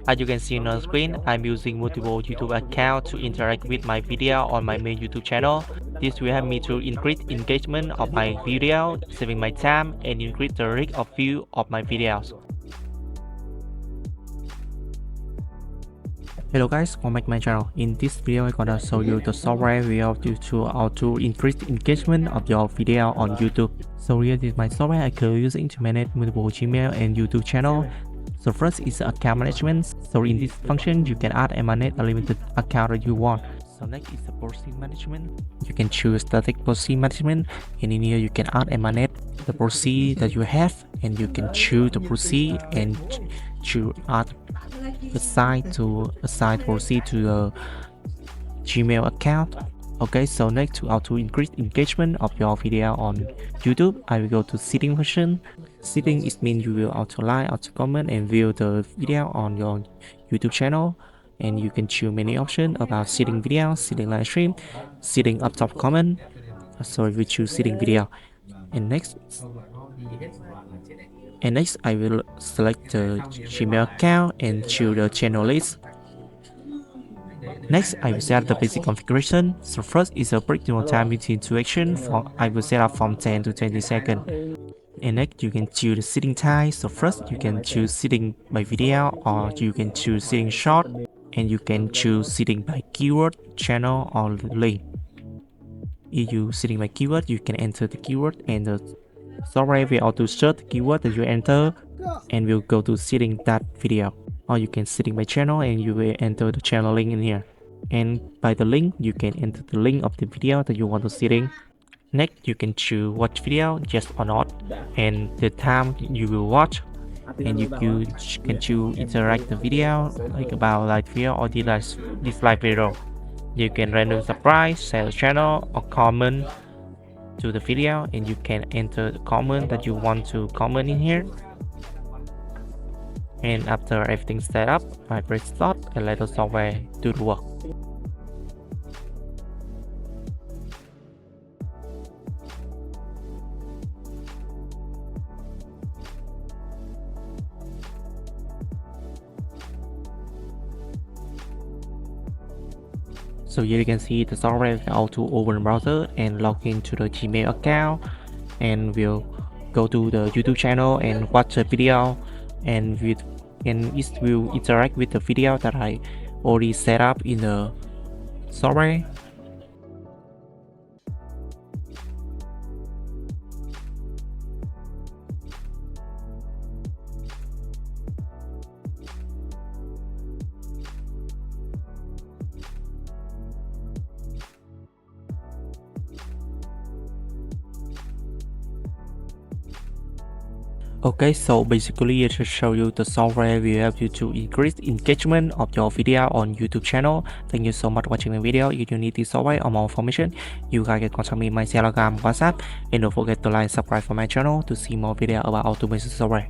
As you can see on the screen, I'm using multiple YouTube accounts to interact with my video on my main YouTube channel. This will help me to increase engagement of my video, saving my time, and increase the rate of view of my videos. Hello guys, welcome back to my channel. In this video, I'm gonna show you the software we have used to how to increase engagement of your video on YouTube. So here is my software I could using to manage multiple Gmail and YouTube channel. So first is account management. So in this function, you can add and manage a limited account that you want. So next is the proxy management. You can choose static proxy management, and in here you can add and manage the proxy that you have, and you can choose the proxy and choose add assign proxy to the Gmail account. Okay, so next to how to increase engagement of your video on YouTube, I will go to setting function. Setting is mean you will auto like, auto comment and view the video on your YouTube channel, and you can choose many options about setting video, setting live stream, setting up top comment. So we choose setting video, and next I will select the Gmail account and choose the channel list. Next, I will set the basic configuration. So first is a breakdown time between two actions. I will set up from 10 to 20 seconds. And next, you can choose the setting type. So first, you can choose setting by video, or you can choose setting short, and you can choose setting by keyword, channel, or link. If you setting by keyword, you can enter the keyword, and the software will auto search the keyword that you enter, and will go to setting that video. Or you can setting by channel, and you will enter the channel link in here. And by the link, you can enter the link of the video that you want to setting. Next, you can choose watch video, yes or not, and the time you will watch. And you can choose interact the video, like about live video or dislike video. You can random subscribe, share the channel, or comment to the video, and you can enter the comment that you want to comment in here. And after everything set up, I press start and let the software do the work. So here you can see the software will auto open browser and log into the Gmail account, and will go to the YouTube channel and watch the video, and it will interact with the video that I already set up in the software. Okay, so basically it should show you the software will help you to increase engagement of your video on YouTube channel. Thank you so much for watching the video. If you need this software or more information, you guys can contact me in my Telegram, WhatsApp, and don't forget to like and subscribe for my channel to see more video about automation software.